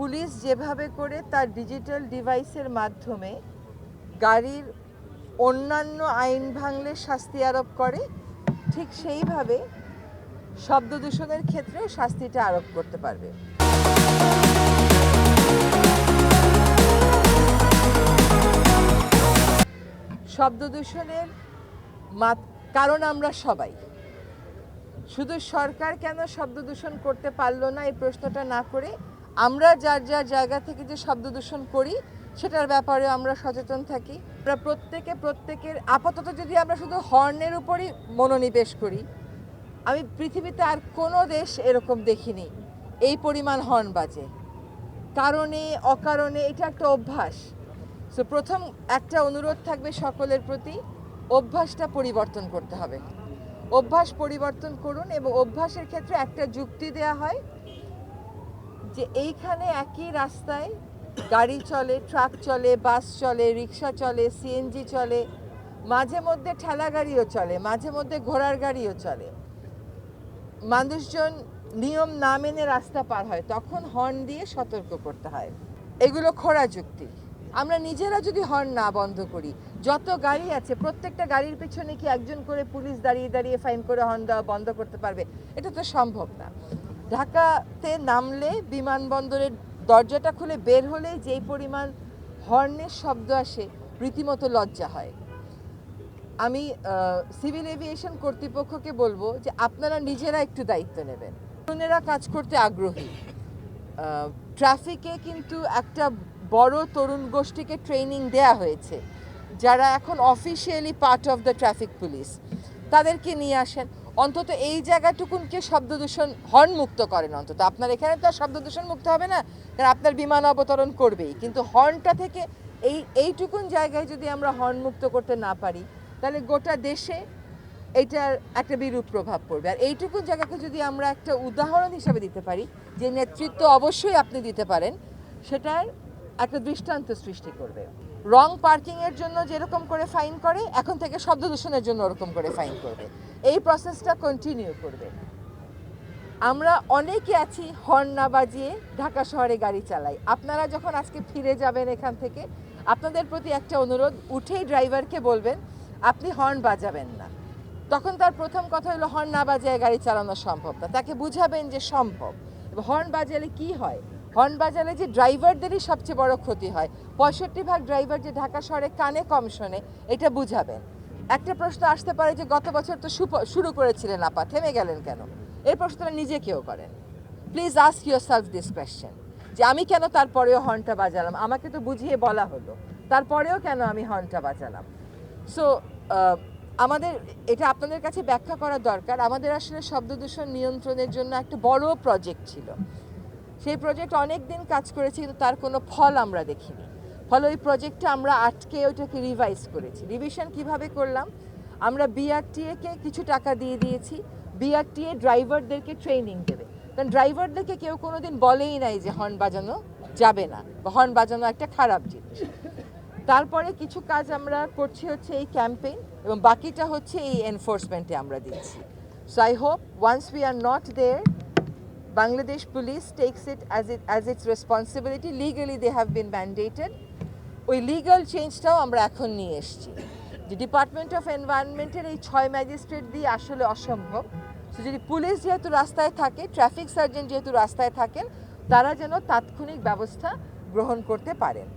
Police যেভাবে করে তার ডিজিটাল ডিভাইসের মাধ্যমে গাড়ির অন্যান্য আইন ভাঙলে শাস্তি আরোপ করে, ঠিক সেইভাবে শব্দ দূষণের ক্ষেত্রেও শাস্তিটা আরোপ করতে পারবে। শব্দ দূষণের কারণ আমরা সবাই। শুধু সরকার কেন শব্দ দূষণ করতে পারলো না এই প্রশ্নটা না করে আমরা যার যার জায়গা থেকে যে শব্দ দূষণ করি সেটার ব্যাপারে আমরা সচেতন থাকি। আমরা প্রত্যেকের আপাতত যদি আমরা শুধু হর্নের উপরই মনোনিবেশ করি, আমি পৃথিবীতে আর কোনো দেশ এরকম দেখিনি এই পরিমাণ হর্ন বাজে, কারণে অকারণে। এটা একটা অভ্যাস। সো প্রথম একটা অনুরোধ থাকবে সকলের প্রতি, অভ্যাসটা পরিবর্তন করতে হবে। অভ্যাস পরিবর্তন করুন। এবং অভ্যাসের ক্ষেত্রে একটা যুক্তি দেয়া হয় যে এইখানে একই রাস্তায় গাড়ি চলে, ট্রাক চলে, বাস চলে, রিক্সা চলে, সিএনজি চলে, মাঝে মধ্যে ঠেলা গাড়িও চলে, মাঝে মধ্যে ঘোড়ার গাড়িও চলে। মানুষজন নিয়ম না মেনে রাস্তা পার হয়, তখন হর্ন দিয়ে সতর্ক করতে হয়। এগুলো খোঁড়া যুক্তি। আমরা নিজেরা যদি হর্ন না বন্ধ করি, যত গাড়ি আছে প্রত্যেকটা গাড়ির পিছনে কি একজন করে পুলিশ দাঁড়িয়ে দাঁড়িয়ে ফাইন করে হর্ন দেওয়া বন্ধ করতে পারবে? এটা তো সম্ভব না। ঢাকাতে নামলে বিমানবন্দরের দরজাটা খুলে বের হলেই যেই পরিমাণ হর্নের শব্দ আসে, রীতিমতো লজ্জা হয়। আমি সিভিল এভিয়েশন কর্তৃপক্ষকে বলবো যে আপনারা নিজেরা একটু দায়িত্ব নেবেন। তরুণেরা কাজ করতে আগ্রহী। ট্রাফিকে কিন্তু একটা বড় তরুণ গোষ্ঠীকে ট্রেনিং দেয়া হয়েছে, যারা এখন officially part of the traffic police. তাদেরকে নিয়ে আসেন, অন্তত এই জায়গাটুকুনকে শব্দ দূষণ হর্ন মুক্ত করেন। অন্তত আপনার এখানে তো আর শব্দ দূষণ মুক্ত হবে না, কারণ আপনার বিমান অবতরণ করবেই, কিন্তু হর্নটা থেকে এইটুকুন জায়গায় যদি আমরা হর্ন মুক্ত করতে না পারি, তাহলে গোটা দেশে এইটার একটা বিরূপ প্রভাব পড়বে। আর এইটুকুন জায়গাকে যদি আমরা একটা উদাহরণ হিসাবে দিতে পারি, যে নেতৃত্ব অবশ্যই আপনি দিতে পারেন, সেটার একটা দৃষ্টান্ত সৃষ্টি করবে। রং পার্কিংয়ের জন্য যেরকম করে ফাইন করে, এখন থেকে শব্দ দূষণের জন্য ওরকম করে ফাইন করবে। এই প্রসেসটা কন্টিনিউ করবে। আমরা অনেকে আছি হর্ন না বাজিয়ে ঢাকা শহরে গাড়ি চালাই। আপনারা যখন আজকে ফিরে যাবেন এখান থেকে, আপনাদের প্রতি একটা অনুরোধ, উঠেই ড্রাইভারকে বলবেন আপনি হর্ন বাজাবেন না। তখন তার প্রথম কথা হলো হর্ন না বাজিয়ে গাড়ি চালানো সম্ভব না। তাকে বুঝাবেন যে সম্ভব। হর্ন বাজালে কি হয়? হর্ন বাজালে যে ড্রাইভারদেরই সবচেয়ে বড় ক্ষতি হয়। 65% ড্রাইভার যে ঢাকা শহরে কানে কম শোনে, এটা বুঝাবেন। একটা প্রশ্ন আসতে পারে যে গত বছর তো শুরু করেছিলেন আপা, থেমে গেলেন কেন? এই প্রশ্নটা নিজেকেও করেন। Please ask yourself this question, যে আমি কেন তারপরেও হর্নটা বাজালাম? আমাকে তো বুঝিয়ে বলা হলো, তারপরেও কেন আমি হর্নটা বাজালাম? সো আমাদের এটা আপনাদের কাছে ব্যাখ্যা করা দরকার। আমাদের আসলে শব্দ দূষণ নিয়ন্ত্রণের জন্য একটা বড় প্রজেক্ট ছিল। সেই প্রজেক্ট অনেক দিন কাজ করেছি, কিন্তু তার কোনো ফল আমরা দেখিনি। ফলে ওই প্রজেক্টটা আমরা আটকে ওইটাকে রিভাইজ করেছি। রিভিশন কিভাবে করলাম? আমরা বিআরটিএকে কিছু টাকা দিয়ে দিয়েছি। বিআরটিএ ড্রাইভারদেরকে ট্রেনিং দেবে, কারণ ড্রাইভারদেরকে কেউ কোনোদিন বলেই নাই যে হর্ন বাজানো যাবে না, বা হর্ন বাজানো একটা খারাপ জিনিস। তারপরে কিছু কাজ আমরা করছি হচ্ছে এই ক্যাম্পেইন, এবং বাকিটা হচ্ছে এই এনফোর্সমেন্টে আমরা দিচ্ছি। So I hope once we are not there, Bangladesh police takes it as its responsibility. Legally they have been mandated. ওই লিগাল চেঞ্জটাও আমরা এখন নিয়ে এসেছি, যে ডিপার্টমেন্ট অফ এনভায়রনমেন্টের এই 6 ম্যাজিস্ট্রেট দিয়ে আসলে অসম্ভব। সো যদি পুলিশ যেহেতু রাস্তায় থাকে, ট্রাফিক সার্জন যেহেতু রাস্তায় থাকেন, তারা যেন তাৎক্ষণিক ব্যবস্থা গ্রহণ করতে পারেন।